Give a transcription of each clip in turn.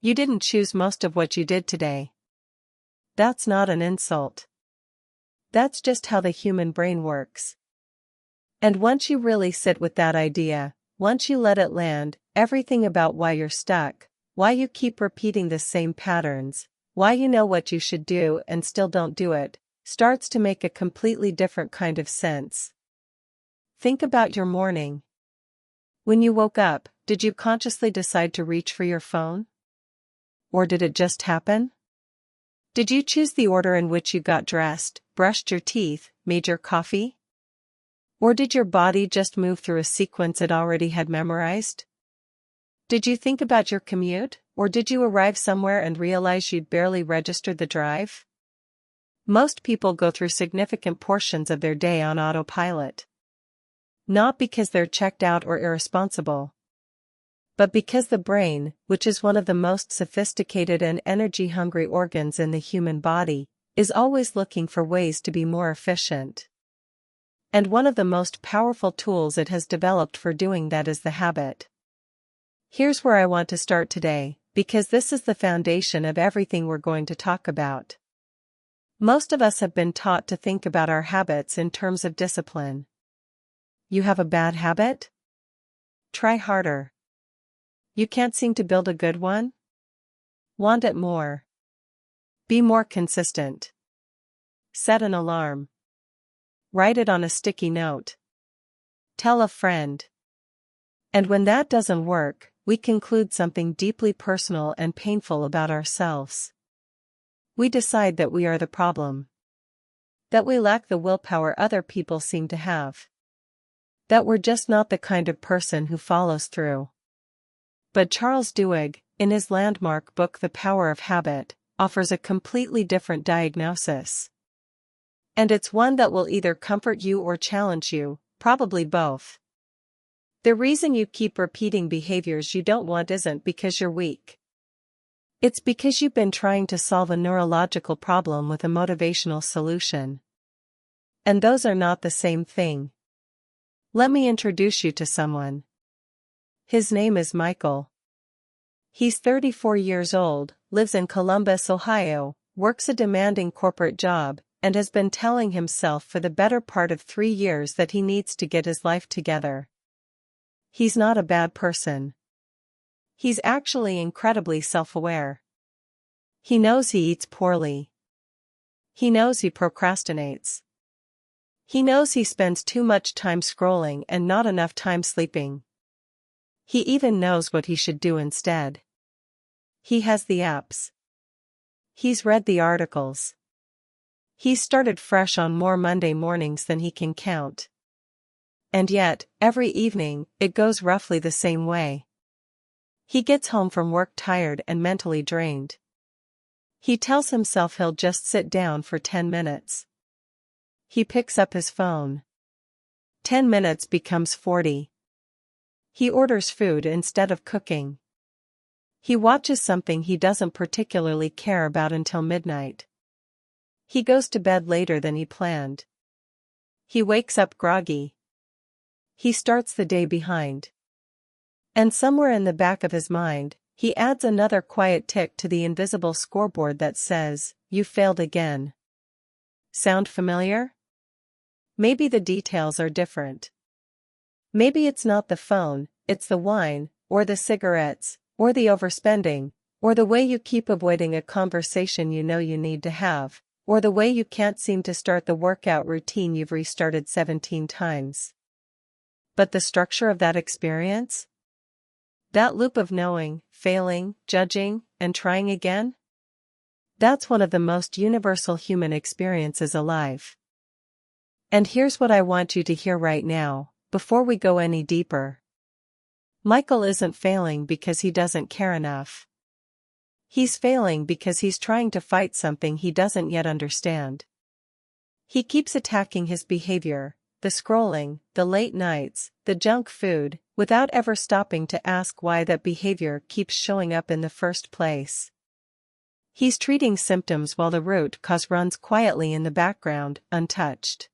You didn't choose most of what you did today. That's not an insult. That's just how the human brain works. And once you really sit with that idea, once you let it land, everything about why you're stuck, why you keep repeating the same patterns, why you know what you should do and still don't do it, starts to make a completely different kind of sense. Think about your morning. When you woke up, did you consciously decide to reach for your phone? Or did it just happen? Did you choose the order in which you got dressed, brushed your teeth, made your coffee? Or did your body just move through a sequence it already had memorized? Did you think about your commute, or did you arrive somewhere and realize you'd barely registered the drive? Most people go through significant portions of their day on autopilot. Not because they're checked out or irresponsible, but because the brain, which is one of the most sophisticated and energy-hungry organs in the human body, is always looking for ways to be more efficient. And one of the most powerful tools it has developed for doing that is the habit. Here's where I want to start today, because this is the foundation of everything we're going to talk about. Most of us have been taught to think about our habits in terms of discipline. You have a bad habit? Try harder. You can't seem to build a good one? Want it more. Be more consistent. Set an alarm. Write it on a sticky note. Tell a friend. And when that doesn't work, we conclude something deeply personal and painful about ourselves. We decide that we are the problem. That we lack the willpower other people seem to have. That we're just not the kind of person who follows through. But Charles Duhigg, in his landmark book The Power of Habit, offers a completely different diagnosis. And it's one that will either comfort you or challenge you, probably both. The reason you keep repeating behaviors you don't want isn't because you're weak. It's because you've been trying to solve a neurological problem with a motivational solution. And those are not the same thing. Let me introduce you to someone. His name is Michael. He's 34 years old, lives in Columbus, Ohio, works a demanding corporate job, and has been telling himself for the better part of 3 years that he needs to get his life together. He's not a bad person. He's actually incredibly self-aware. He knows he eats poorly. He knows he procrastinates. He knows he spends too much time scrolling and not enough time sleeping. He even knows what he should do instead. He has the apps. He's read the articles. He's started fresh on more Monday mornings than he can count. And yet, every evening, it goes roughly the same way. He gets home from work tired and mentally drained. He tells himself he'll just sit down for 10 minutes. He picks up his phone. 10 minutes becomes 40. He orders food instead of cooking. He watches something he doesn't particularly care about until midnight. He goes to bed later than he planned. He wakes up groggy. He starts the day behind. And somewhere in the back of his mind, he adds another quiet tick to the invisible scoreboard that says, "You failed again." Sound familiar? Maybe the details are different. Maybe it's not the phone, it's the wine, or the cigarettes, or the overspending, or the way you keep avoiding a conversation you know you need to have, or the way you can't seem to start the workout routine you've restarted 17 times. But the structure of that experience? That loop of knowing, failing, judging, and trying again? That's one of the most universal human experiences alive. And here's what I want you to hear right now, before we go any deeper. Michael isn't failing because he doesn't care enough. He's failing because he's trying to fight something he doesn't yet understand. He keeps attacking his behavior, the scrolling, the late nights, the junk food, without ever stopping to ask why that behavior keeps showing up in the first place. He's treating symptoms while the root cause runs quietly in the background, untouched.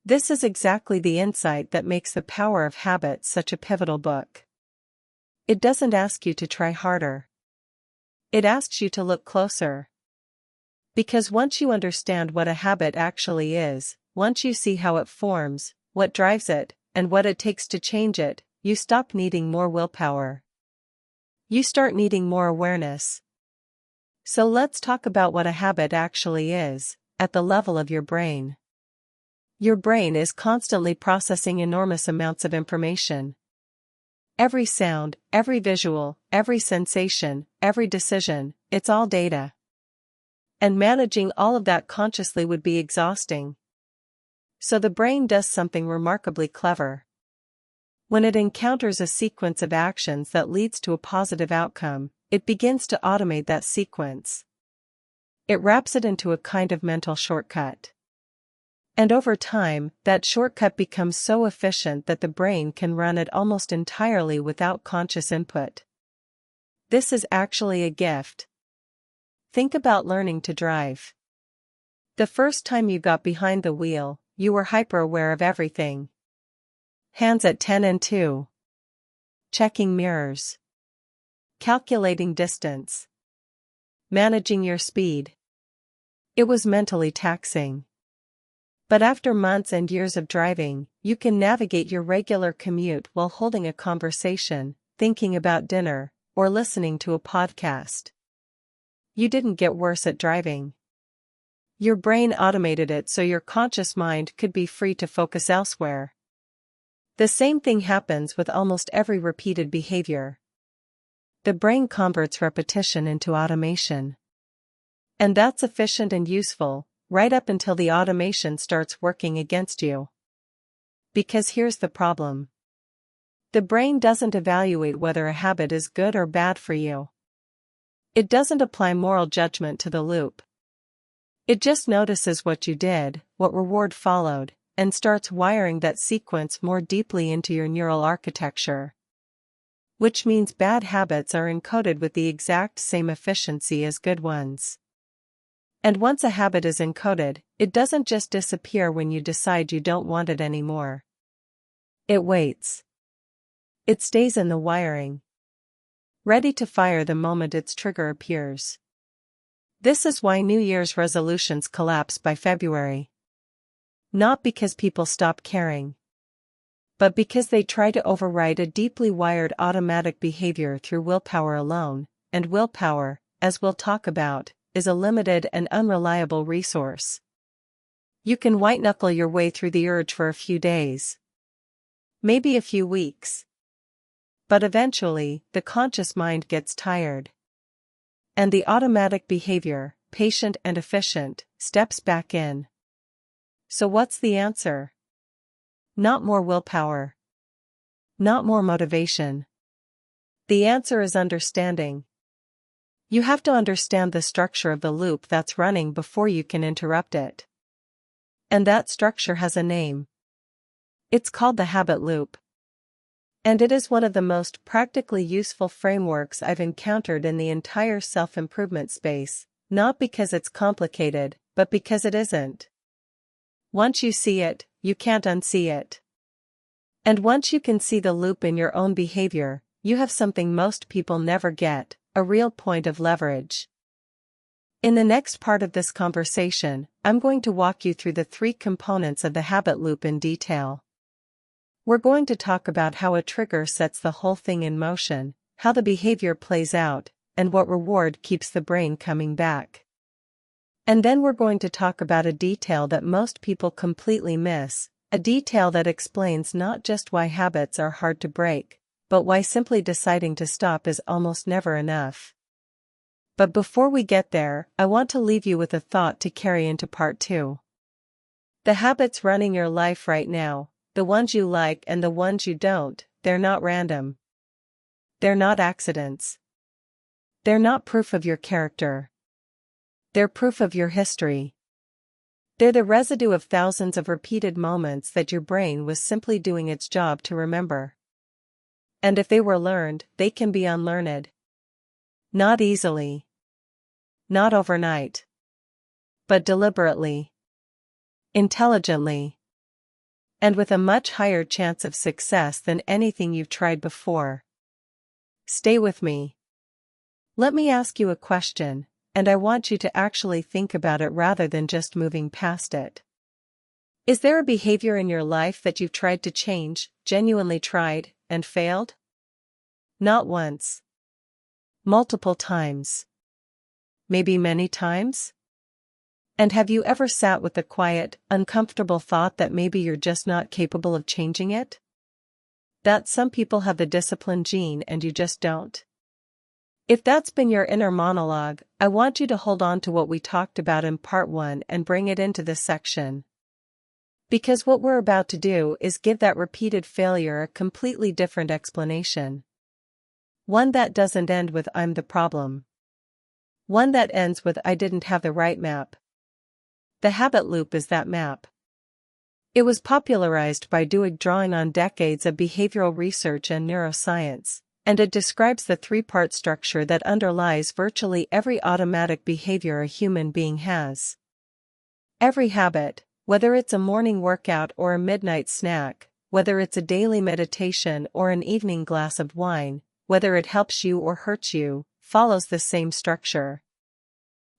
This is exactly the insight that makes The Power of Habit such a pivotal book. It doesn't ask you to try harder. It asks you to look closer. Because once you understand what a habit actually is, once you see how it forms, what drives it, and what it takes to change it, you stop needing more willpower. You start needing more awareness. So let's talk about what a habit actually is, at the level of your brain. Your brain is constantly processing enormous amounts of information. Every sound, every visual, every sensation, every decision, it's all data. And managing all of that consciously would be exhausting. So the brain does something remarkably clever. When it encounters a sequence of actions that leads to a positive outcome, it begins to automate that sequence. It wraps it into a kind of mental shortcut. And over time, that shortcut becomes so efficient that the brain can run it almost entirely without conscious input. This is actually a gift. Think about learning to drive. The first time you got behind the wheel, you were hyper-aware of everything. Hands at 10 and 2. Checking mirrors. Calculating distance. Managing your speed. It was mentally taxing. But after months and years of driving, you can navigate your regular commute while holding a conversation, thinking about dinner, or listening to a podcast. You didn't get worse at driving. Your brain automated it so your conscious mind could be free to focus elsewhere. The same thing happens with almost every repeated behavior. The brain converts repetition into automation. And that's efficient and useful, right up until the automation starts working against you. Because here's the problem. The brain doesn't evaluate whether a habit is good or bad for you. It doesn't apply moral judgment to the loop. It just notices what you did, what reward followed, and starts wiring that sequence more deeply into your neural architecture. Which means bad habits are encoded with the exact same efficiency as good ones. And once a habit is encoded, it doesn't just disappear when you decide you don't want it anymore. It waits. It stays in the wiring, ready to fire the moment its trigger appears. This is why New Year's resolutions collapse by February. Not because people stop caring, but because they try to override a deeply wired automatic behavior through willpower alone, and willpower, as we'll talk about, is a limited and unreliable resource. You can white-knuckle your way through the urge for a few days. Maybe a few weeks. But eventually, the conscious mind gets tired. And the automatic behavior, patient and efficient, steps back in. So what's the answer? Not more willpower. Not more motivation. The answer is understanding. You have to understand the structure of the loop that's running before you can interrupt it. And that structure has a name. It's called the habit loop. And it is one of the most practically useful frameworks I've encountered in the entire self-improvement space, not because it's complicated, but because it isn't. Once you see it, you can't unsee it. And once you can see the loop in your own behavior, you have something most people never get, a real point of leverage. In the next part of this conversation, I'm going to walk you through the 3 components of the habit loop in detail. We're going to talk about how a trigger sets the whole thing in motion, how the behavior plays out, and what reward keeps the brain coming back. And then we're going to talk about a detail that most people completely miss, a detail that explains not just why habits are hard to break, but why simply deciding to stop is almost never enough. But before we get there, I want to leave you with a thought to carry into part 2. The habits running your life right now, the ones you like and the ones you don't, they're not random. They're not accidents. They're not proof of your character. They're proof of your history. They're the residue of thousands of repeated moments that your brain was simply doing its job to remember. And if they were learned, they can be unlearned. Not easily. Not overnight. But deliberately. Intelligently. And with a much higher chance of success than anything you've tried before. Stay with me. Let me ask you a question, and I want you to actually think about it rather than just moving past it. Is there a behavior in your life that you've tried to change, genuinely tried, and failed? Not once. Multiple times. Maybe many times? And have you ever sat with the quiet, uncomfortable thought that maybe you're just not capable of changing it? That some people have the discipline gene and you just don't. If that's been your inner monologue, I want you to hold on to what we talked about in part 1 and bring it into this section. Because what we're about to do is give that repeated failure a completely different explanation. One that doesn't end with "I'm the problem." One that ends with "I didn't have the right map." The habit loop is that map. It was popularized by Duhigg, drawing on decades of behavioral research and neuroscience, and it describes the three-part structure that underlies virtually every automatic behavior a human being has. Every habit, whether it's a morning workout or a midnight snack, whether it's a daily meditation or an evening glass of wine, whether it helps you or hurts you, follows the same structure.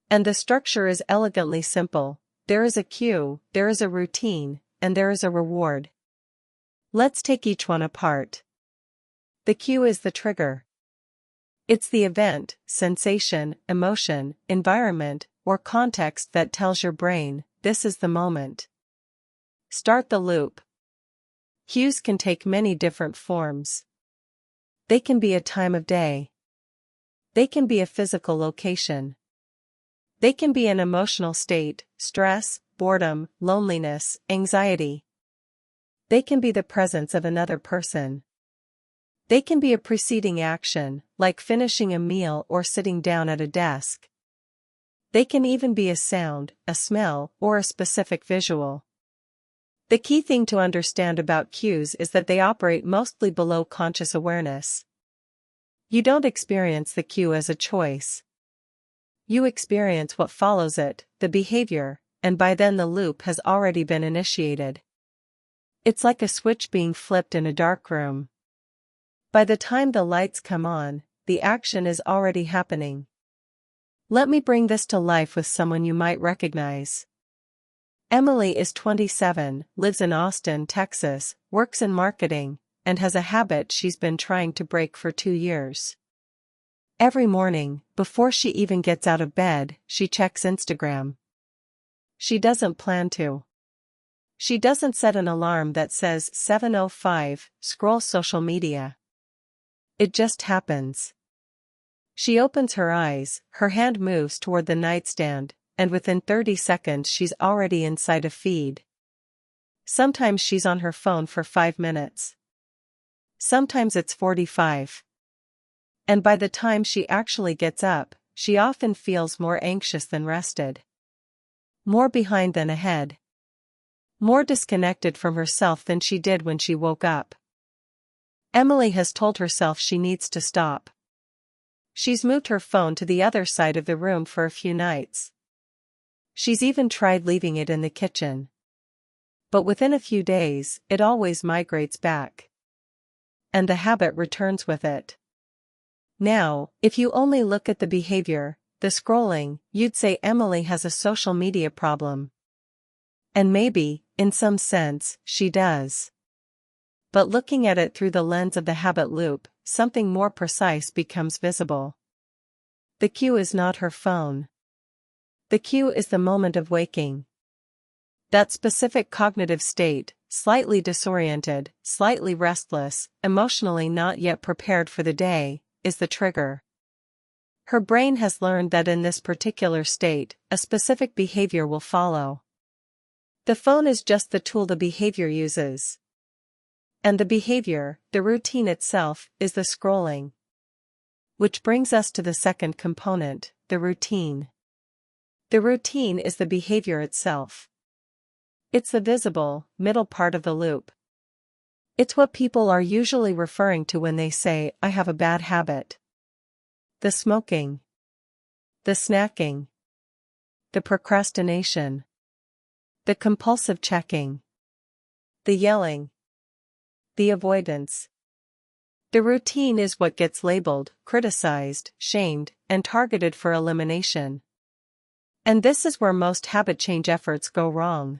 And the structure is elegantly simple. There is a cue, there is a routine, and there is a reward. Let's take each one apart. The cue is the trigger. It's the event, sensation, emotion, environment, or context that tells your brain, this is the moment. Start the loop. Cues can take many different forms. They can be a time of day. They can be a physical location. They can be an emotional state, stress, boredom, loneliness, anxiety. They can be the presence of another person. They can be a preceding action, like finishing a meal or sitting down at a desk. They can even be a sound, a smell, or a specific visual. The key thing to understand about cues is that they operate mostly below conscious awareness. You don't experience the cue as a choice. You experience what follows it, the behavior, and by then the loop has already been initiated. It's like a switch being flipped in a dark room. By the time the lights come on, the action is already happening. Let me bring this to life with someone you might recognize. Emily is 27, lives in Austin, Texas, works in marketing, and has a habit she's been trying to break for 2 years. Every morning, before she even gets out of bed, she checks Instagram. She doesn't plan to. She doesn't set an alarm that says 7:05, scroll social media. It just happens. She opens her eyes, her hand moves toward the nightstand, and within 30 seconds she's already inside a feed. Sometimes she's on her phone for 5 minutes. Sometimes it's 45. And by the time she actually gets up, she often feels more anxious than rested. More behind than ahead. More disconnected from herself than she did when she woke up. Emily has told herself she needs to stop. She's moved her phone to the other side of the room for a few nights. She's even tried leaving it in the kitchen. But within a few days, it always migrates back. And the habit returns with it. Now, if you only look at the behavior, the scrolling, you'd say Emily has a social media problem. And maybe, in some sense, she does. But looking at it through the lens of the habit loop, something more precise becomes visible. The cue is not her phone. The cue is the moment of waking. That specific cognitive state, slightly disoriented, slightly restless, emotionally not yet prepared for the day, is the trigger. Her brain has learned that in this particular state, a specific behavior will follow. The phone is just the tool the behavior uses. And the behavior, the routine itself, is the scrolling. Which brings us to the second component, the routine. The routine is the behavior itself. It's the visible, middle part of the loop. It's what people are usually referring to when they say, I have a bad habit. The smoking. The snacking. The procrastination. The compulsive checking. The yelling. The avoidance. The routine is what gets labeled, criticized, shamed, and targeted for elimination. And this is where most habit change efforts go wrong.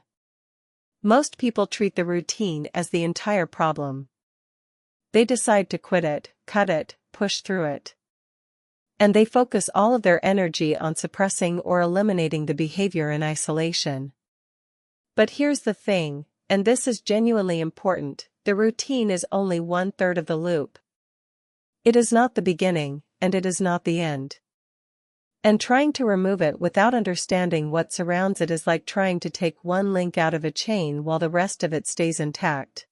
Most people treat the routine as the entire problem. They decide to quit it, cut it, push through it. And they focus all of their energy on suppressing or eliminating the behavior in isolation. But here's the thing, and this is genuinely important, the routine is only 1/3 of the loop. It is not the beginning, and it is not the end. And trying to remove it without understanding what surrounds it is like trying to take one link out of a chain while the rest of it stays intact.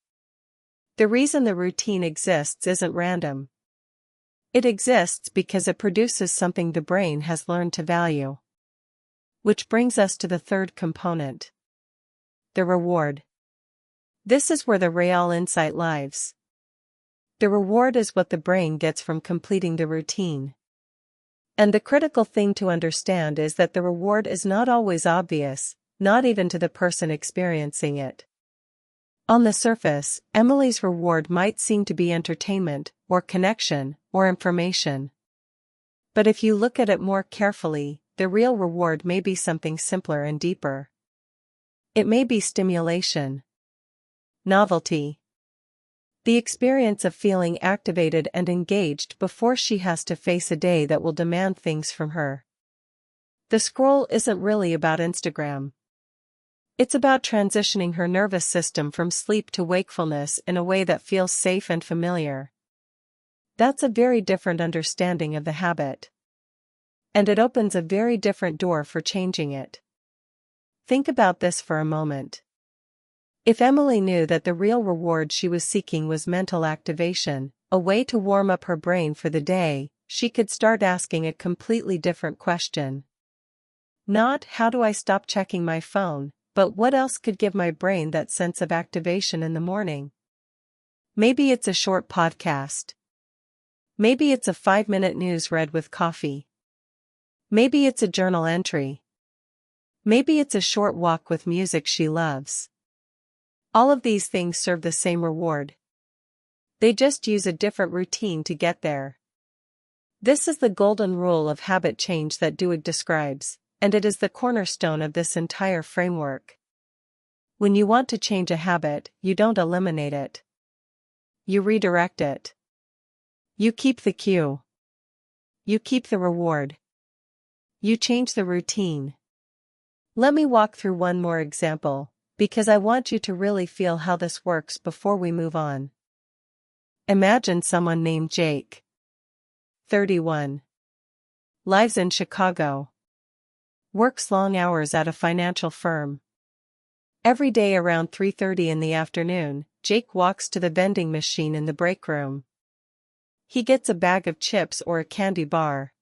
The reason the routine exists isn't random. It exists because it produces something the brain has learned to value. Which brings us to the third component. The reward. This is where the real insight lies. The reward is what the brain gets from completing the routine. And the critical thing to understand is that the reward is not always obvious, not even to the person experiencing it. On the surface, Emily's reward might seem to be entertainment, or connection, or information. But if you look at it more carefully, the real reward may be something simpler and deeper. It may be stimulation. Novelty. The experience of feeling activated and engaged before she has to face a day that will demand things from her. The scroll isn't really about Instagram. It's about transitioning her nervous system from sleep to wakefulness in a way that feels safe and familiar. That's a very different understanding of the habit. And it opens a very different door for changing it. Think about this for a moment. If Emily knew that the real reward she was seeking was mental activation, a way to warm up her brain for the day, she could start asking a completely different question. Not, how do I stop checking my phone, but what else could give my brain that sense of activation in the morning? Maybe it's a short podcast. Maybe it's a 5-minute news read with coffee. Maybe it's a journal entry. Maybe it's a short walk with music she loves. All of these things serve the same reward. They just use a different routine to get there. This is the golden rule of habit change that Duhigg describes, and it is the cornerstone of this entire framework. When you want to change a habit, you don't eliminate it. You redirect it. You keep the cue. You keep the reward. You change the routine. Let me walk through one more example, because I want you to really feel how this works before we move on. Imagine someone named Jake. 31. Lives in Chicago. Works long hours at a financial firm. Every day around 3:30 in the afternoon, Jake walks to the vending machine in the break room. He gets a bag of chips or a candy bar.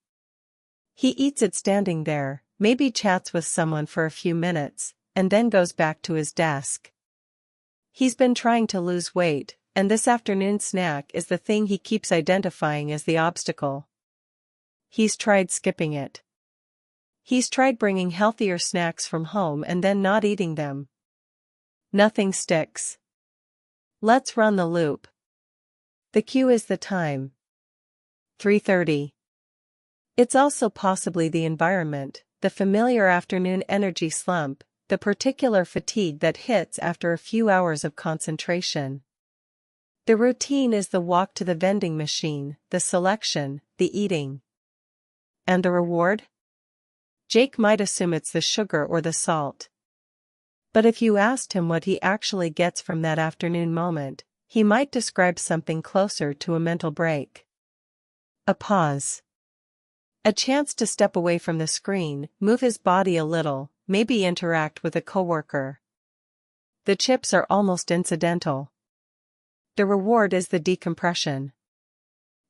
He eats it standing there, maybe chats with someone for a few minutes, and then goes back to his desk. He's been trying to lose weight, and this afternoon snack is the thing he keeps identifying as the obstacle. He's tried skipping it. He's tried bringing healthier snacks from home and then not eating them. Nothing sticks. Let's run the loop. The cue is the time. 3:30. It's also possibly the environment, the familiar afternoon energy slump, the particular fatigue that hits after a few hours of concentration. The routine is the walk to the vending machine, the selection, the eating. And the reward? Jake might assume it's the sugar or the salt. But if you asked him what he actually gets from that afternoon moment, he might describe something closer to a mental break. A pause. A chance to step away from the screen, move his body a little, maybe interact with a coworker. The chips are almost incidental. The reward is the decompression.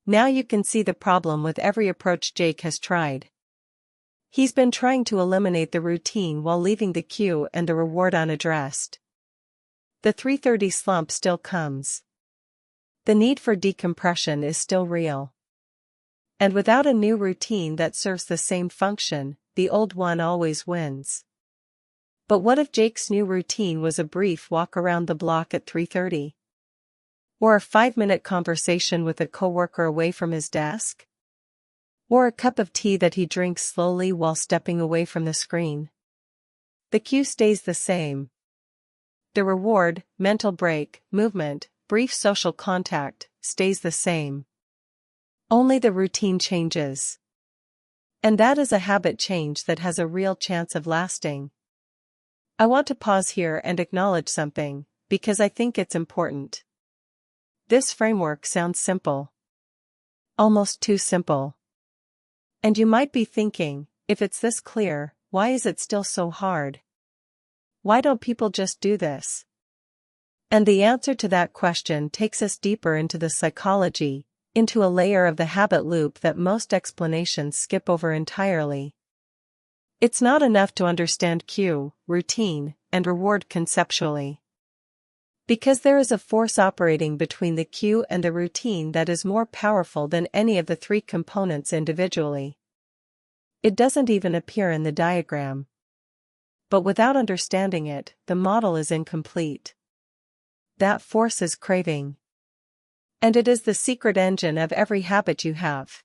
Now you can see the problem with every approach Jake has tried. He's been trying to eliminate the routine while leaving the cue and the reward unaddressed. The 3:30 slump still comes. The need for decompression is still real. And without a new routine that serves the same function, the old one always wins. But what if Jake's new routine was a brief walk around the block at 3:30? Or a 5-minute conversation with a coworker away from his desk? Or a cup of tea that he drinks slowly while stepping away from the screen? The cue stays the same. The reward, mental break, movement, brief social contact, stays the same. Only the routine changes. And that is a habit change that has a real chance of lasting. I want to pause here and acknowledge something, because I think it's important. This framework sounds simple. Almost too simple. And you might be thinking, if it's this clear, why is it still so hard? Why don't people just do this? And the answer to that question takes us deeper into the psychology, into a layer of the habit loop that most explanations skip over entirely. It's not enough to understand cue, routine, and reward conceptually. Because there is a force operating between the cue and the routine that is more powerful than any of the three components individually. It doesn't even appear in the diagram. But without understanding it, the model is incomplete. That force is craving. And it is the secret engine of every habit you have.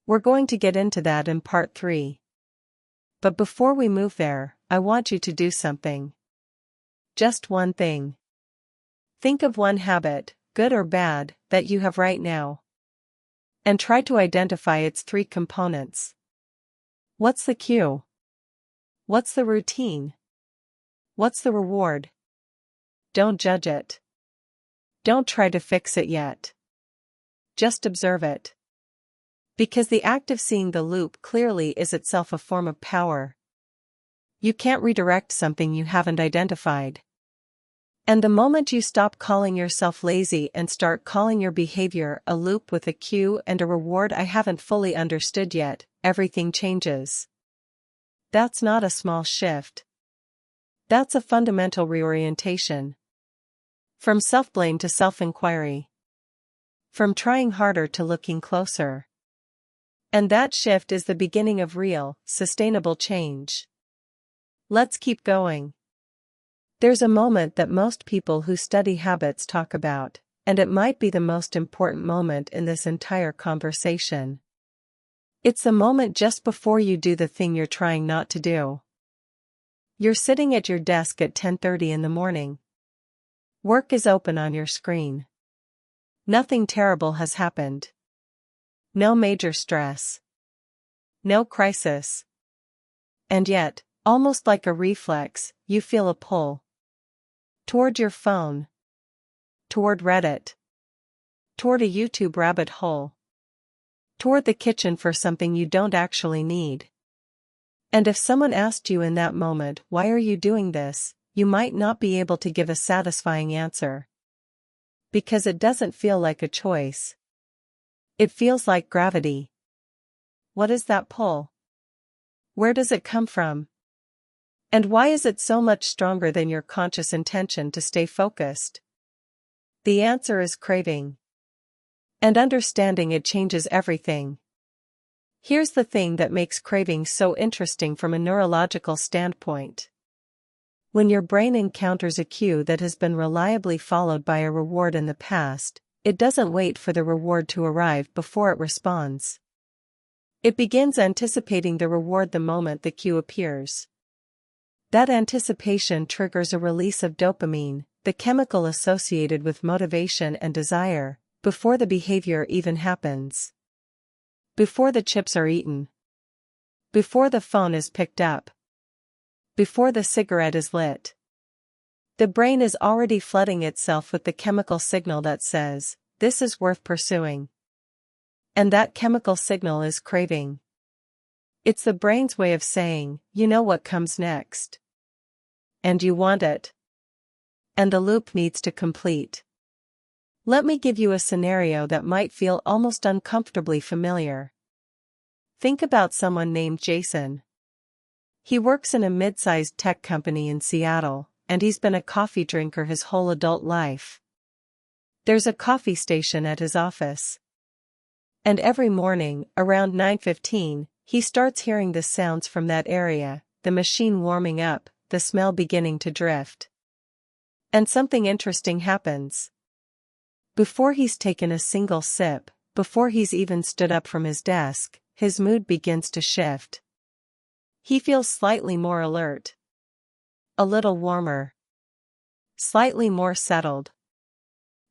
We're going to get into that in part 3. But before we move there, I want you to do something. Just one thing. Think of one habit, good or bad, that you have right now. And try to identify its three components. What's the cue? What's the routine? What's the reward? Don't judge it. Don't try to fix it yet. Just observe it. Because the act of seeing the loop clearly is itself a form of power. You can't redirect something you haven't identified. And the moment you stop calling yourself lazy and start calling your behavior a loop with a cue and a reward I haven't fully understood yet, everything changes. That's not a small shift. That's a fundamental reorientation. From self-blame to self-inquiry. From trying harder to looking closer. And that shift is the beginning of real, sustainable change. Let's keep going. There's a moment that most people who study habits talk about, and it might be the most important moment in this entire conversation. It's the moment just before you do the thing you're trying not to do. You're sitting at your desk at 10:30 in the morning. Work is open on your screen. Nothing terrible has happened. No major stress. No crisis. And yet, almost like a reflex, you feel a pull. Toward your phone. Toward Reddit. Toward a YouTube rabbit hole. Toward the kitchen for something you don't actually need. And if someone asked you in that moment, why are you doing this, you might not be able to give a satisfying answer. Because it doesn't feel like a choice. It feels like gravity. What is that pull? Where does it come from? And why is it so much stronger than your conscious intention to stay focused? The answer is craving. And understanding it changes everything. Here's the thing that makes craving so interesting from a neurological standpoint. When your brain encounters a cue that has been reliably followed by a reward in the past, it doesn't wait for the reward to arrive before it responds. It begins anticipating the reward the moment the cue appears. That anticipation triggers a release of dopamine, the chemical associated with motivation and desire, before the behavior even happens. Before the chips are eaten. Before the phone is picked up. Before the cigarette is lit. The brain is already flooding itself with the chemical signal that says, this is worth pursuing. And that chemical signal is craving. It's the brain's way of saying, you know what comes next. And you want it. And the loop needs to complete. Let me give you a scenario that might feel almost uncomfortably familiar. Think about someone named Jason. He works in a mid-sized tech company in Seattle, and he's been a coffee drinker his whole adult life. There's a coffee station at his office. And every morning, around 9:15, he starts hearing the sounds from that area, the machine warming up, the smell beginning to drift. And something interesting happens. Before he's taken a single sip, before he's even stood up from his desk, his mood begins to shift. He feels slightly more alert. A little warmer. Slightly more settled.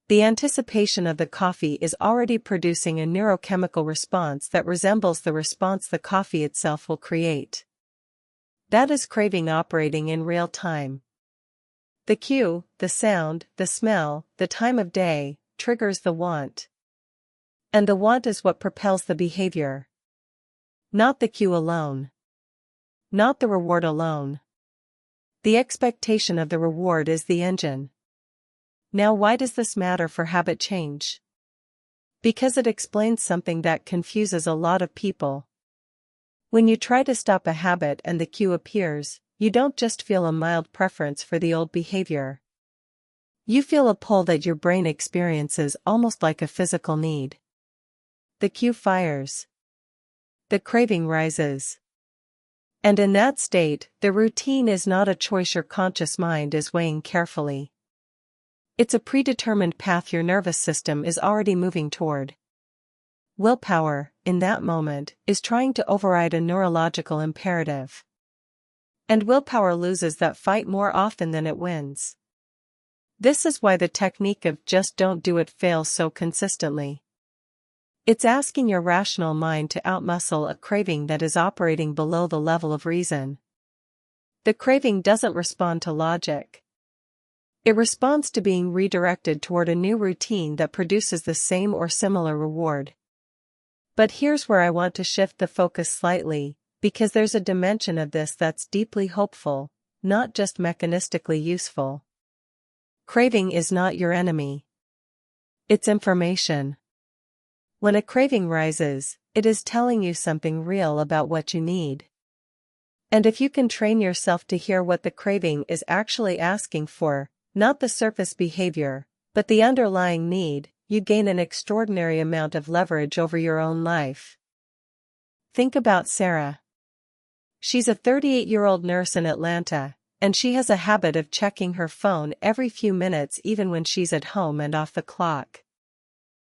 The anticipation of the coffee is already producing a neurochemical response that resembles the response the coffee itself will create. That is craving operating in real time. The cue, the sound, the smell, the time of day, triggers the want. And the want is what propels the behavior. Not the cue alone. Not the reward alone. The expectation of the reward is the engine. Now, why does this matter for habit change? Because it explains something that confuses a lot of people. When you try to stop a habit and the cue appears, you don't just feel a mild preference for the old behavior. You feel a pull that your brain experiences almost like a physical need. The cue fires. The craving rises. And in that state, the routine is not a choice your conscious mind is weighing carefully. It's a predetermined path your nervous system is already moving toward. Willpower, in that moment, is trying to override a neurological imperative. And willpower loses that fight more often than it wins. This is why the technique of just don't do it fails so consistently. It's asking your rational mind to outmuscle a craving that is operating below the level of reason. The craving doesn't respond to logic. It responds to being redirected toward a new routine that produces the same or similar reward. But here's where I want to shift the focus slightly, because there's a dimension of this that's deeply hopeful, not just mechanistically useful. Craving is not your enemy. It's information. When a craving rises, it is telling you something real about what you need. And if you can train yourself to hear what the craving is actually asking for, not the surface behavior, but the underlying need, you gain an extraordinary amount of leverage over your own life. Think about Sarah. She's a 38-year-old nurse in Atlanta, and she has a habit of checking her phone every few minutes even when she's at home and off the clock.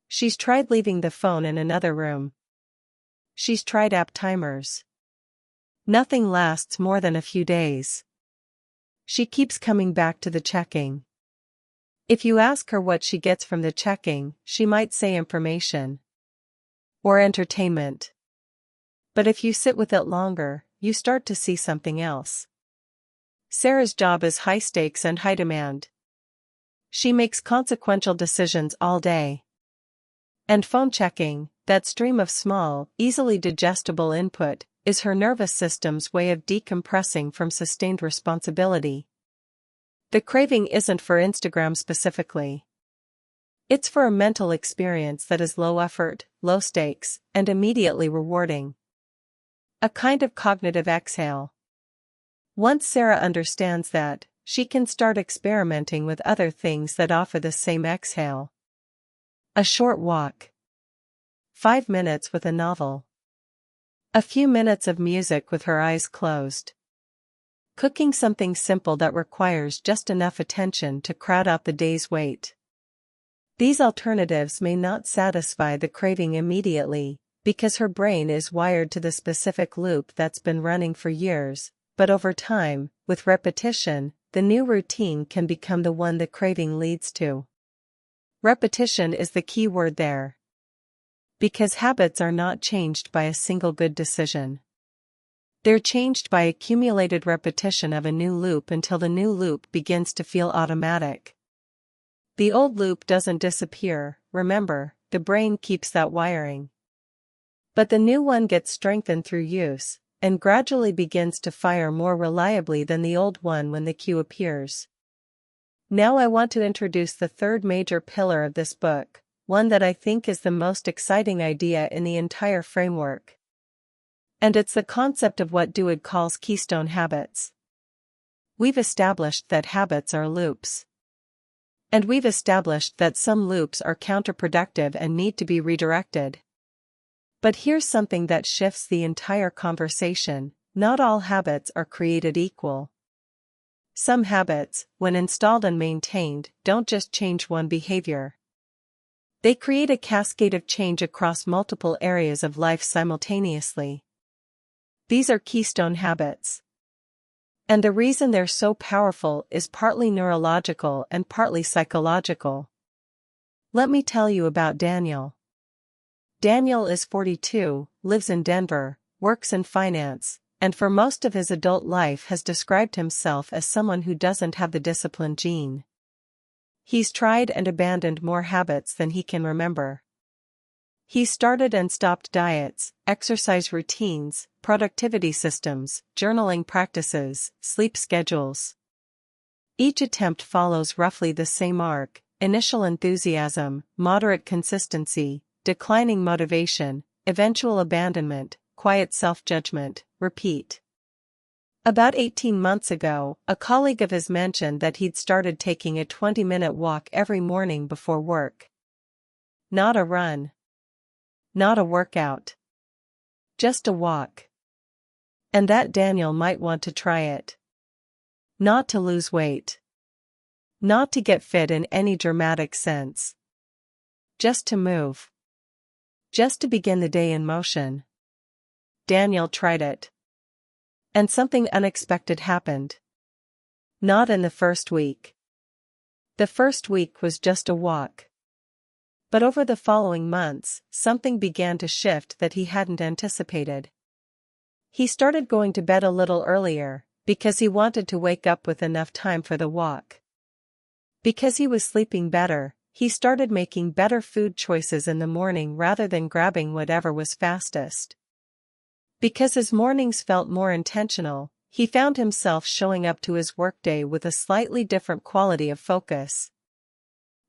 She's tried leaving the phone in another room. She's tried app timers. Nothing lasts more than a few days. She keeps coming back to the checking. If you ask her what she gets from the checking, she might say information. Or entertainment. But if you sit with it longer, you start to see something else. Sarah's job is high stakes and high demand. She makes consequential decisions all day. And phone checking, that stream of small, easily digestible input, is her nervous system's way of decompressing from sustained responsibility. The craving isn't for Instagram specifically. It's for a mental experience that is low effort, low stakes, and immediately rewarding. A kind of cognitive exhale. Once Sarah understands that, she can start experimenting with other things that offer the same exhale. A short walk. 5 minutes with a novel. A few minutes of music with her eyes closed. Cooking something simple that requires just enough attention to crowd out the day's wait. These alternatives may not satisfy the craving immediately, because her brain is wired to the specific loop that's been running for years, but over time, with repetition, the new routine can become the one the craving leads to. Repetition is the key word there. Because habits are not changed by a single good decision. They're changed by accumulated repetition of a new loop until the new loop begins to feel automatic. The old loop doesn't disappear, remember, the brain keeps that wiring. But the new one gets strengthened through use, and gradually begins to fire more reliably than the old one when the cue appears. Now I want to introduce the third major pillar of this book, one that I think is the most exciting idea in the entire framework. And it's the concept of what Duhigg calls keystone habits. We've established that habits are loops. And we've established that some loops are counterproductive and need to be redirected. But here's something that shifts the entire conversation: not all habits are created equal. Some habits, when installed and maintained, don't just change one behavior. They create a cascade of change across multiple areas of life simultaneously. These are keystone habits. And the reason they're so powerful is partly neurological and partly psychological. Let me tell you about Daniel. Daniel is 42, lives in Denver, works in finance, and for most of his adult life has described himself as someone who doesn't have the discipline gene. He's tried and abandoned more habits than he can remember. He's started and stopped diets, exercise routines, productivity systems, journaling practices, sleep schedules. Each attempt follows roughly the same arc: initial enthusiasm, moderate consistency, declining motivation, eventual abandonment, quiet self-judgment, repeat. About 18 months ago, a colleague of his mentioned that he'd started taking a 20-minute walk every morning before work. Not a run. Not a workout. Just a walk. And that Daniel might want to try it. Not to lose weight. Not to get fit in any dramatic sense. Just to move. Just to begin the day in motion. Daniel tried it. And something unexpected happened. Not in the first week. The first week was just a walk. But over the following months, something began to shift that he hadn't anticipated. He started going to bed a little earlier, because he wanted to wake up with enough time for the walk. Because he was sleeping better, he started making better food choices in the morning rather than grabbing whatever was fastest. Because his mornings felt more intentional, he found himself showing up to his workday with a slightly different quality of focus.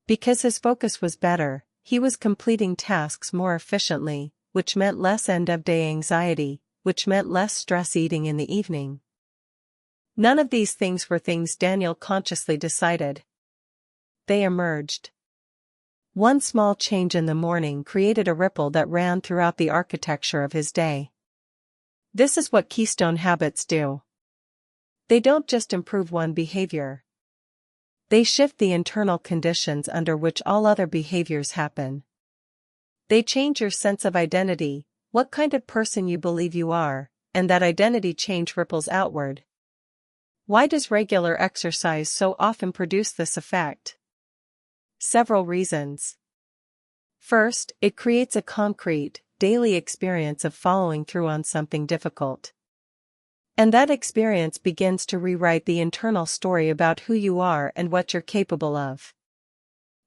Because his focus was better, he was completing tasks more efficiently, which meant less end-of-day anxiety, which meant less stress eating in the evening. None of these things were things Daniel consciously decided. They emerged. One small change in the morning created a ripple that ran throughout the architecture of his day. This is what keystone habits do. They don't just improve one behavior. They shift the internal conditions under which all other behaviors happen. They change your sense of identity, what kind of person you believe you are, and that identity change ripples outward. Why does regular exercise so often produce this effect? Several reasons. First, it creates a concrete, daily experience of following through on something difficult. And that experience begins to rewrite the internal story about who you are and what you're capable of.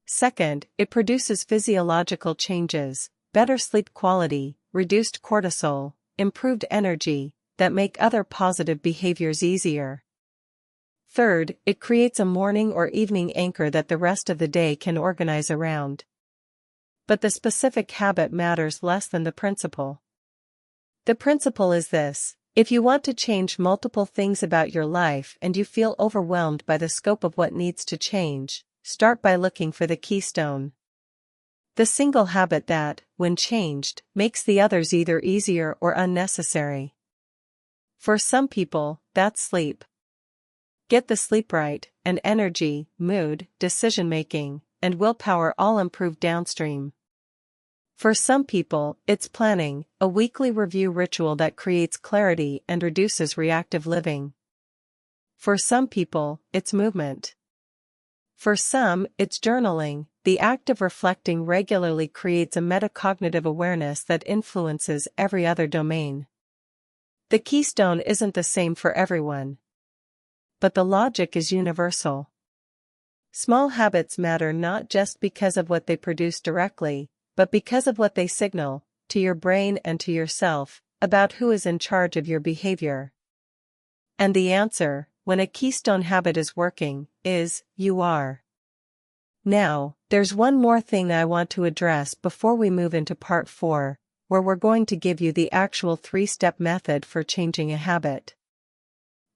Second, it produces physiological changes, better sleep quality, reduced cortisol, improved energy, that make other positive behaviors easier. Third, it creates a morning or evening anchor that the rest of the day can organize around. But the specific habit matters less than the principle. The principle is this: if you want to change multiple things about your life and you feel overwhelmed by the scope of what needs to change, start by looking for the keystone. The single habit that, when changed, makes the others either easier or unnecessary. For some people, that's sleep. Get the sleep right, and energy, mood, decision-making, and willpower all improve downstream. For some people, it's planning, a weekly review ritual that creates clarity and reduces reactive living. For some people, it's movement. For some, it's journaling. The act of reflecting regularly creates a metacognitive awareness that influences every other domain. The keystone isn't the same for everyone. But the logic is universal. Small habits matter not just because of what they produce directly, but because of what they signal, to your brain and to yourself, about who is in charge of your behavior. And the answer, when a keystone habit is working, is, you are. Now, there's one more thing I want to address before we move into part 4, where we're going to give you the actual 3-step method for changing a habit.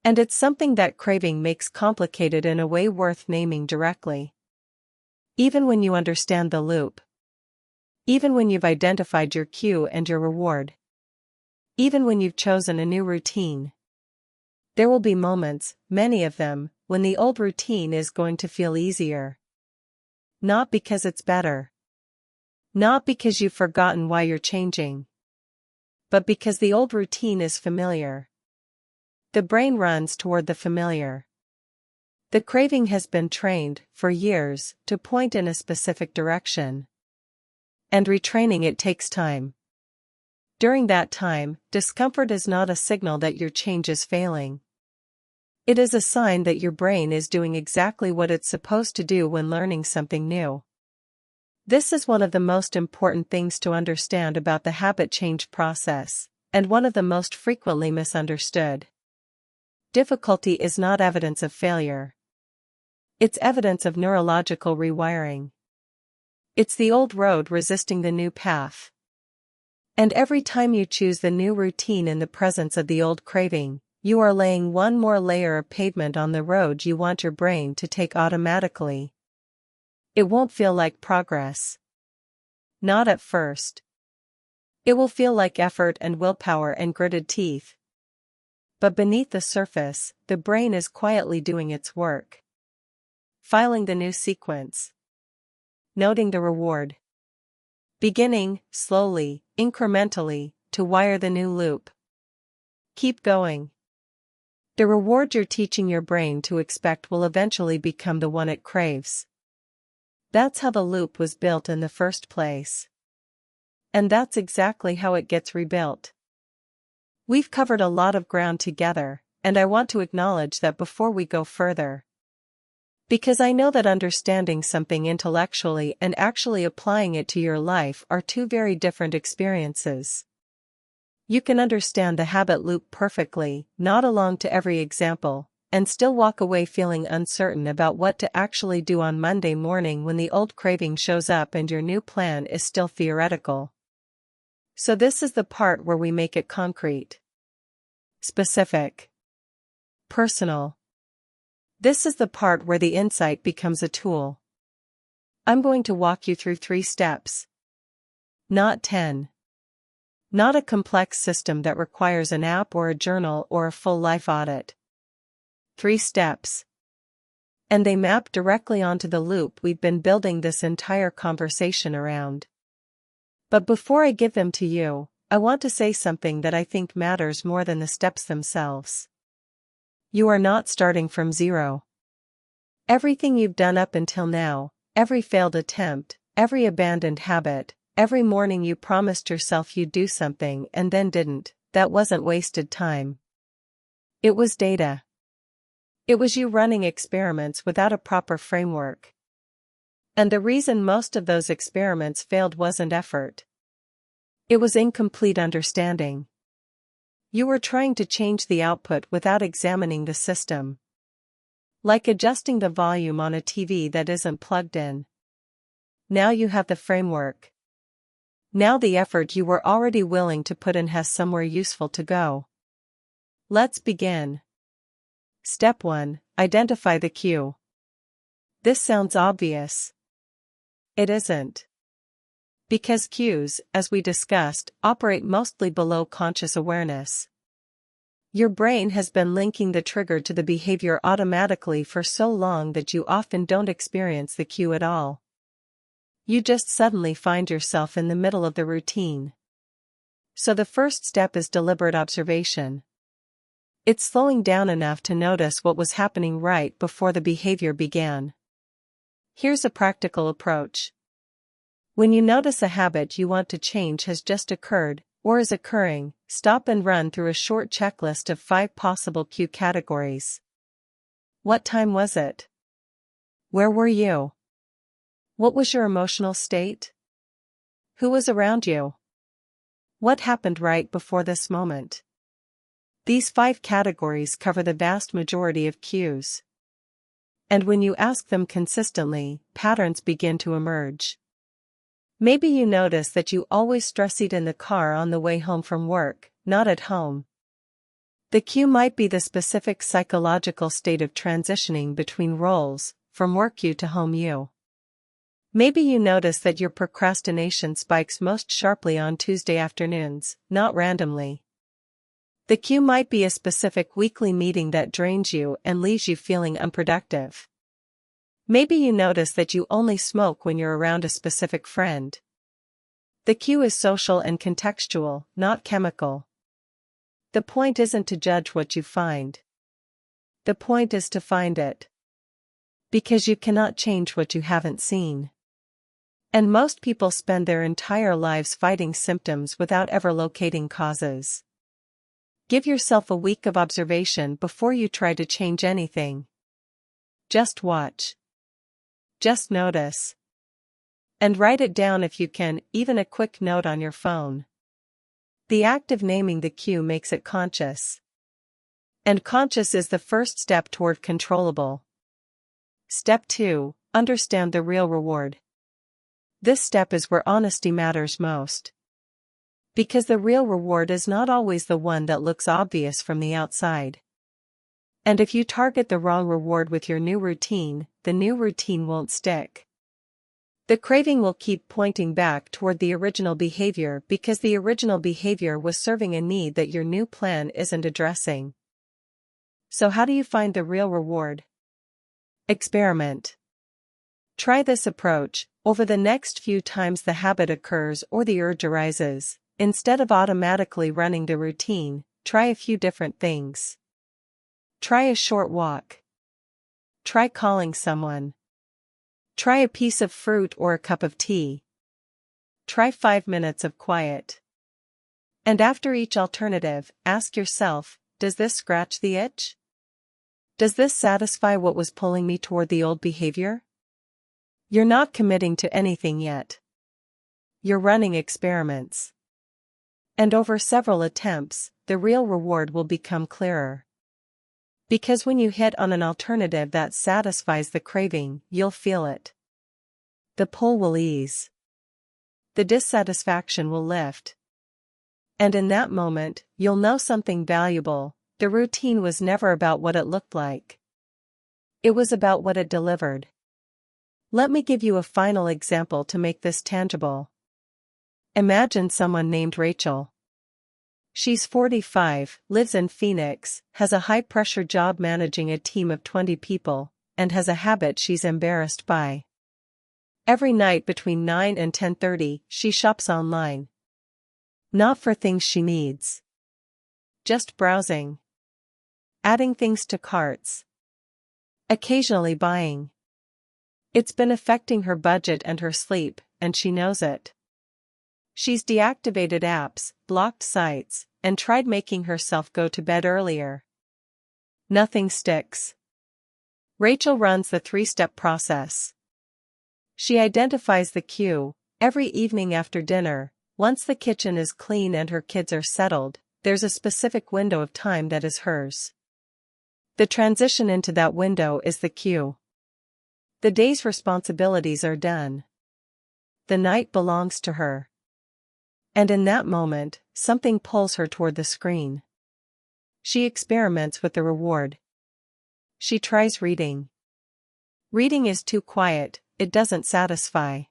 And it's something that craving makes complicated in a way worth naming directly. Even when you understand the loop. Even when you've identified your cue and your reward. Even when you've chosen a new routine. There will be moments, many of them, when the old routine is going to feel easier. Not because it's better. Not because you've forgotten why you're changing, but because the old routine is familiar. The brain runs toward the familiar. The craving has been trained, for years, to point in a specific direction. And retraining it takes time. During that time, discomfort is not a signal that your change is failing. It is a sign that your brain is doing exactly what it's supposed to do when learning something new. This is one of the most important things to understand about the habit change process, and one of the most frequently misunderstood. Difficulty is not evidence of failure. It's evidence of neurological rewiring. It's the old road resisting the new path. And every time you choose the new routine in the presence of the old craving, you are laying one more layer of pavement on the road you want your brain to take automatically. It won't feel like progress. Not at first. It will feel like effort and willpower and gritted teeth. But beneath the surface, the brain is quietly doing its work. Filing the new sequence. Noting the reward. Beginning, slowly, incrementally, to wire the new loop. Keep going. The reward you're teaching your brain to expect will eventually become the one it craves. That's how the loop was built in the first place. And that's exactly how it gets rebuilt. We've covered a lot of ground together, and I want to acknowledge that before we go further. Because I know that understanding something intellectually and actually applying it to your life are two very different experiences. You can understand the habit loop perfectly, nod along to every example, and still walk away feeling uncertain about what to actually do on Monday morning when the old craving shows up and your new plan is still theoretical. So this is the part where we make it concrete. Specific. Personal. This is the part where the insight becomes a tool. I'm going to walk you through 3 steps. Not 10. Not a complex system that requires an app or a journal or a full life audit. 3 steps. And they map directly onto the loop we've been building this entire conversation around. But before I give them to you, I want to say something that I think matters more than the steps themselves. You are not starting from zero. Everything you've done up until now, every failed attempt, every abandoned habit, every morning you promised yourself you'd do something and then didn't, that wasn't wasted time. It was data. It was you running experiments without a proper framework. And the reason most of those experiments failed wasn't effort. It was incomplete understanding. You were trying to change the output without examining the system. Like adjusting the volume on a TV that isn't plugged in. Now you have the framework. Now the effort you were already willing to put in has somewhere useful to go. Let's begin. Step 1. Identify the cue. This sounds obvious. It isn't. Because cues, as we discussed, operate mostly below conscious awareness. Your brain has been linking the trigger to the behavior automatically for so long that you often don't experience the cue at all. You just suddenly find yourself in the middle of the routine. So the first step is deliberate observation. It's slowing down enough to notice what was happening right before the behavior began. Here's a practical approach. When you notice a habit you want to change has just occurred, or is occurring, stop and run through a short checklist of 5 possible cue categories. What time was it? Where were you? What was your emotional state? Who was around you? What happened right before this moment? These 5 categories cover the vast majority of cues. And when you ask them consistently, patterns begin to emerge. Maybe you notice that you always stress eat in the car on the way home from work, not at home. The cue might be the specific psychological state of transitioning between roles, from work you to home you. Maybe you notice that your procrastination spikes most sharply on Tuesday afternoons, not randomly. The cue might be a specific weekly meeting that drains you and leaves you feeling unproductive. Maybe you notice that you only smoke when you're around a specific friend. The cue is social and contextual, not chemical. The point isn't to judge what you find. The point is to find it. Because you cannot change what you haven't seen. And most people spend their entire lives fighting symptoms without ever locating causes. Give yourself a week of observation before you try to change anything. Just watch. Just notice. And write it down if you can, even a quick note on your phone. The act of naming the cue makes it conscious. And conscious is the first step toward controllable. Step 2, understand the real reward. This step is where honesty matters most. Because the real reward is not always the one that looks obvious from the outside. And if you target the wrong reward with your new routine, the new routine won't stick. The craving will keep pointing back toward the original behavior because the original behavior was serving a need that your new plan isn't addressing. So how do you find the real reward? Experiment. Try this approach. Over the next few times the habit occurs or the urge arises, instead of automatically running the routine, try a few different things. Try a short walk. Try calling someone. Try a piece of fruit or a cup of tea. Try 5 minutes of quiet. And after each alternative, ask yourself, does this scratch the itch? Does this satisfy what was pulling me toward the old behavior? You're not committing to anything yet. You're running experiments. And over several attempts, the real reward will become clearer. Because when you hit on an alternative that satisfies the craving, you'll feel it. The pull will ease. The dissatisfaction will lift. And in that moment, you'll know something valuable. The routine was never about what it looked like. It was about what it delivered. Let me give you a final example to make this tangible. Imagine someone named Rachel. She's 45, lives in Phoenix, has a high-pressure job managing a team of 20 people, and has a habit she's embarrassed by. Every night between 9 and 10:30, she shops online. Not for things she needs. Just browsing. Adding things to carts. Occasionally buying. It's been affecting her budget and her sleep, and she knows it. She's deactivated apps, blocked sites, and tried making herself go to bed earlier. Nothing sticks. Rachel runs the 3-step process. She identifies the cue. Every evening after dinner, once the kitchen is clean and her kids are settled, there's a specific window of time that is hers. The transition into that window is the cue. The day's responsibilities are done. The night belongs to her. And in that moment, something pulls her toward the screen. She experiments with the reward. She tries reading. Reading is too quiet, it doesn't satisfy.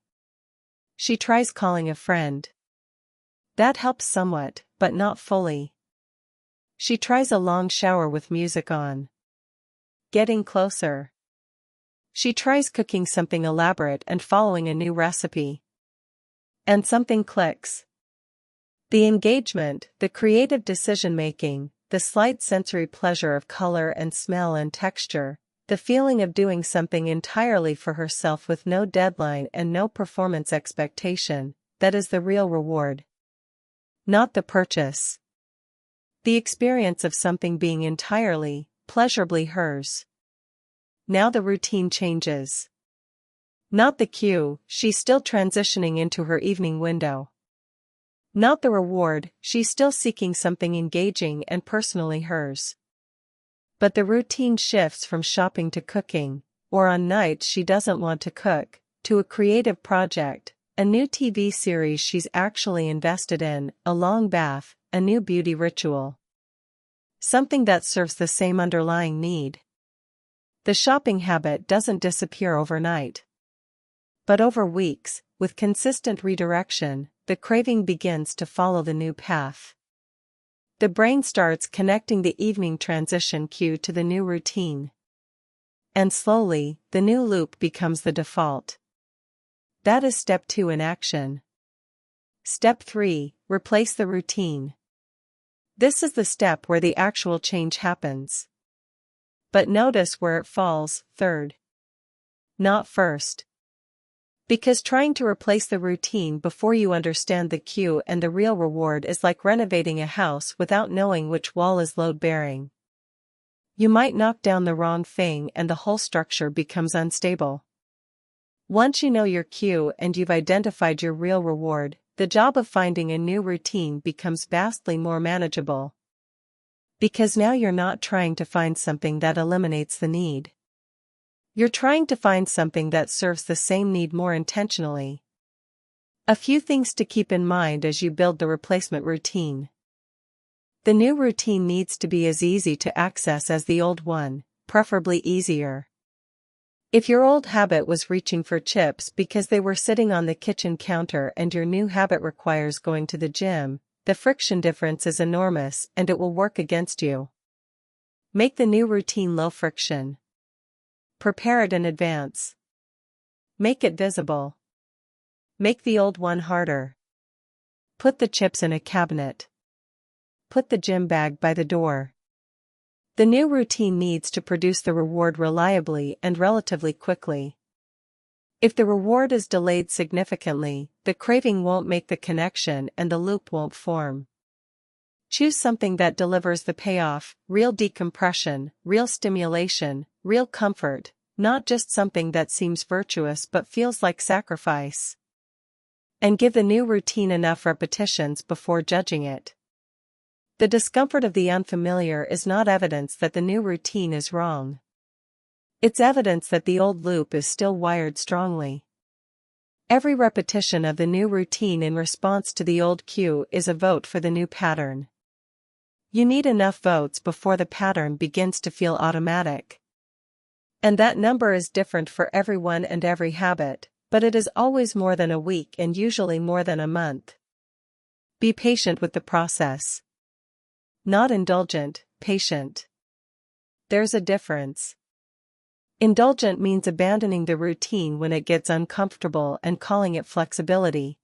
She tries calling a friend. That helps somewhat, but not fully. She tries a long shower with music on. Getting closer. She tries cooking something elaborate and following a new recipe. And something clicks. The engagement, the creative decision-making, the slight sensory pleasure of color and smell and texture, the feeling of doing something entirely for herself with no deadline and no performance expectation, that is the real reward. Not the purchase. The experience of something being entirely, pleasurably hers. Now the routine changes. Not the cue, she's still transitioning into her evening window. Not the reward, she's still seeking something engaging and personally hers. But the routine shifts from shopping to cooking, or on nights she doesn't want to cook, to a creative project, a new TV series she's actually invested in, a long bath, a new beauty ritual. Something that serves the same underlying need. The shopping habit doesn't disappear overnight. But over weeks, with consistent redirection, the craving begins to follow the new path. The brain starts connecting the evening transition cue to the new routine. And slowly, the new loop becomes the default. That is step 2 in action. Step 3. Replace the routine. This is the step where the actual change happens. But notice where it falls, third. Not first. Because trying to replace the routine before you understand the cue and the real reward is like renovating a house without knowing which wall is load-bearing. You might knock down the wrong thing and the whole structure becomes unstable. Once you know your cue and you've identified your real reward, the job of finding a new routine becomes vastly more manageable. Because now you're not trying to find something that eliminates the need. You're trying to find something that serves the same need more intentionally. A few things to keep in mind as you build the replacement routine. The new routine needs to be as easy to access as the old one, preferably easier. If your old habit was reaching for chips because they were sitting on the kitchen counter and your new habit requires going to the gym, the friction difference is enormous and it will work against you. Make the new routine low friction. Prepare it in advance. Make it visible. Make the old one harder. Put the chips in a cabinet. Put the gym bag by the door. The new routine needs to produce the reward reliably and relatively quickly. If the reward is delayed significantly, the craving won't make the connection and the loop won't form. Choose something that delivers the payoff, real decompression, real stimulation, real comfort, not just something that seems virtuous but feels like sacrifice. And give the new routine enough repetitions before judging it. The discomfort of the unfamiliar is not evidence that the new routine is wrong. It's evidence that the old loop is still wired strongly. Every repetition of the new routine in response to the old cue is a vote for the new pattern. You need enough votes before the pattern begins to feel automatic. And that number is different for everyone and every habit, but it is always more than a week and usually more than a month. Be patient with the process. Not indulgent, patient. There's a difference. Indulgent means abandoning the routine when it gets uncomfortable and calling it flexibility.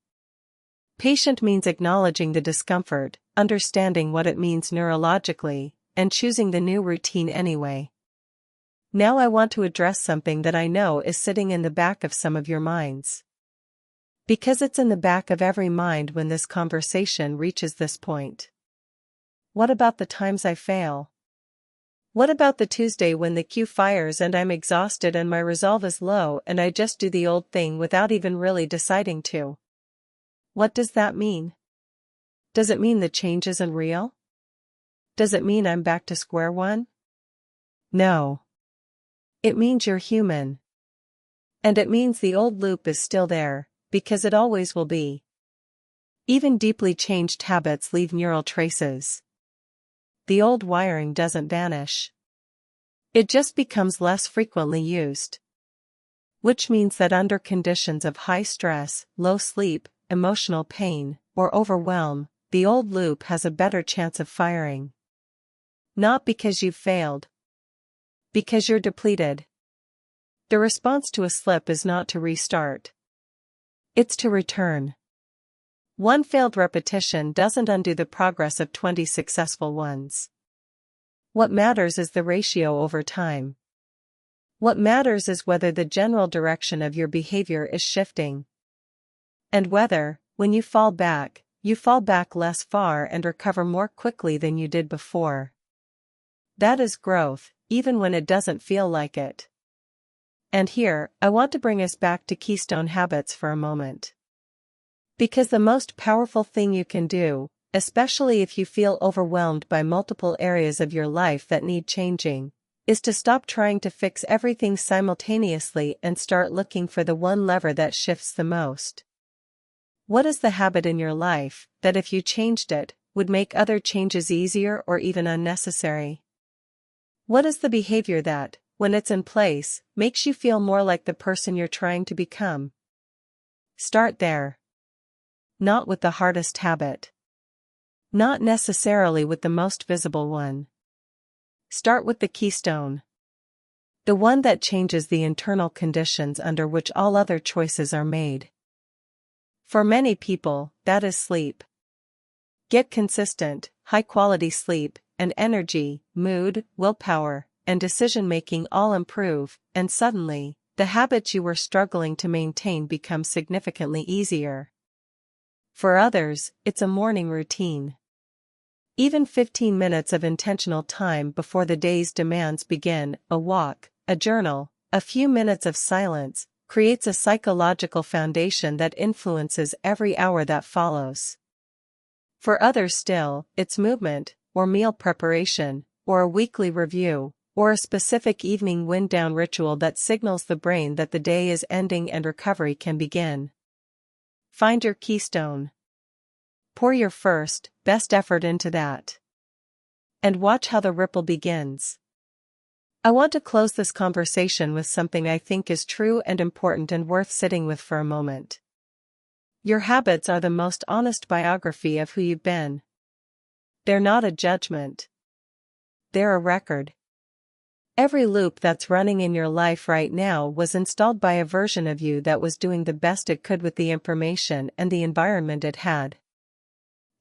Patient means acknowledging the discomfort, understanding what it means neurologically, and choosing the new routine anyway. Now I want to address something that I know is sitting in the back of some of your minds. Because it's in the back of every mind when this conversation reaches this point. What about the times I fail? What about the Tuesday when the cue fires and I'm exhausted and my resolve is low and I just do the old thing without even really deciding to? What does that mean? Does it mean the change isn't real? Does it mean I'm back to square one? No. It means you're human. And it means the old loop is still there, because it always will be. Even deeply changed habits leave neural traces. The old wiring doesn't vanish. It just becomes less frequently used. Which means that under conditions of high stress, low sleep, emotional pain, or overwhelm, the old loop has a better chance of firing. Not because you've failed. Because you're depleted. The response to a slip is not to restart. It's to return. One failed repetition doesn't undo the progress of 20 successful ones. What matters is the ratio over time. What matters is whether the general direction of your behavior is shifting. And whether, when you fall back less far and recover more quickly than you did before. That is growth, even when it doesn't feel like it. And here, I want to bring us back to keystone habits for a moment. Because the most powerful thing you can do, especially if you feel overwhelmed by multiple areas of your life that need changing, is to stop trying to fix everything simultaneously and start looking for the one lever that shifts the most. What is the habit in your life that if you changed it, would make other changes easier or even unnecessary? What is the behavior that, when it's in place, makes you feel more like the person you're trying to become? Start there. Not with the hardest habit. Not necessarily with the most visible one. Start with the keystone. The one that changes the internal conditions under which all other choices are made. For many people, that is sleep. Get consistent, high-quality sleep, and energy, mood, willpower, and decision-making all improve, and suddenly, the habits you were struggling to maintain become significantly easier. For others, it's a morning routine. Even 15 minutes of intentional time before the day's demands begin, a walk, a journal, a few minutes of silence, creates a psychological foundation that influences every hour that follows. For others still, it's movement, or meal preparation, or a weekly review, or a specific evening wind-down ritual that signals the brain that the day is ending and recovery can begin. Find your keystone. Pour your first, best effort into that. And watch how the ripple begins. I want to close this conversation with something I think is true and important and worth sitting with for a moment. Your habits are the most honest biography of who you've been. They're not a judgment. They're a record. Every loop that's running in your life right now was installed by a version of you that was doing the best it could with the information and the environment it had.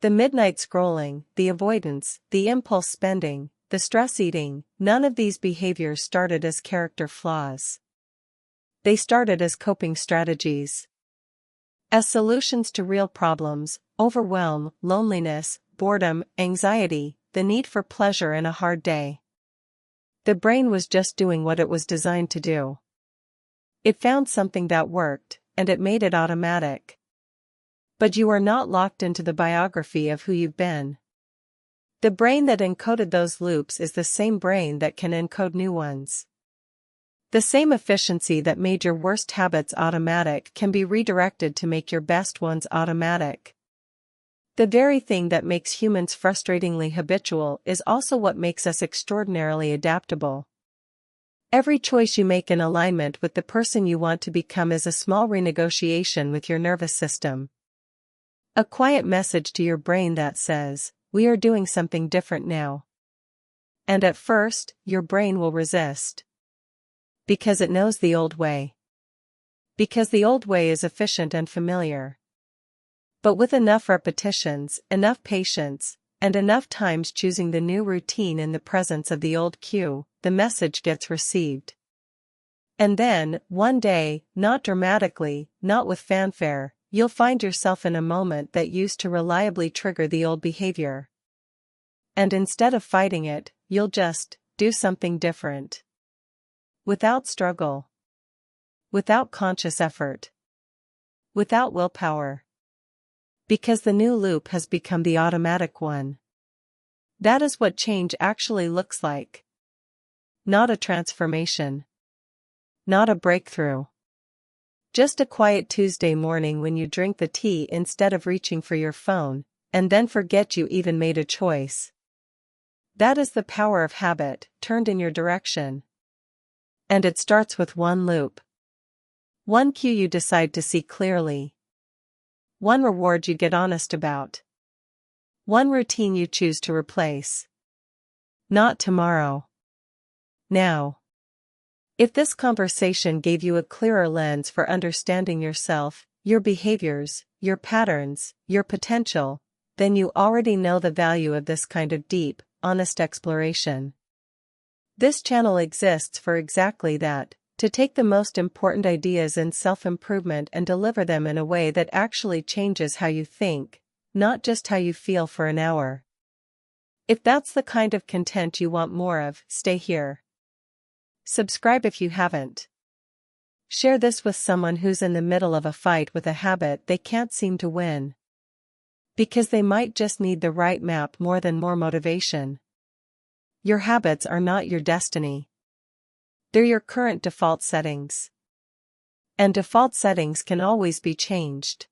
The midnight scrolling, the avoidance, the impulse spending, the stress eating, none of these behaviors started as character flaws. They started as coping strategies. As solutions to real problems: overwhelm, loneliness, boredom, anxiety, the need for pleasure in a hard day. The brain was just doing what it was designed to do. It found something that worked, and it made it automatic. But you are not locked into the biography of who you've been. The brain that encoded those loops is the same brain that can encode new ones. The same efficiency that made your worst habits automatic can be redirected to make your best ones automatic. The very thing that makes humans frustratingly habitual is also what makes us extraordinarily adaptable. Every choice you make in alignment with the person you want to become is a small renegotiation with your nervous system. A quiet message to your brain that says, "We are doing something different now." And at first, your brain will resist. Because it knows the old way. Because the old way is efficient and familiar. But with enough repetitions, enough patience, and enough times choosing the new routine in the presence of the old cue, the message gets received. And then, one day, not dramatically, not with fanfare, you'll find yourself in a moment that used to reliably trigger the old behavior. And instead of fighting it, you'll just do something different. Without struggle. Without conscious effort. Without willpower. Because the new loop has become the automatic one. That is what change actually looks like. Not a transformation. Not a breakthrough. Just a quiet Tuesday morning when you drink the tea instead of reaching for your phone, and then forget you even made a choice. That is the power of habit, turned in your direction. And it starts with one loop. One cue you decide to see clearly. One reward you get honest about. One routine you choose to replace. Not tomorrow. Now. If this conversation gave you a clearer lens for understanding yourself, your behaviors, your patterns, your potential, then you already know the value of this kind of deep, honest exploration. This channel exists for exactly that, to take the most important ideas in self-improvement and deliver them in a way that actually changes how you think, not just how you feel for an hour. If that's the kind of content you want more of, stay here. Subscribe if you haven't. Share this with someone who's in the middle of a fight with a habit they can't seem to win. Because they might just need the right map more than more motivation. Your habits are not your destiny. They're your current default settings. And default settings can always be changed.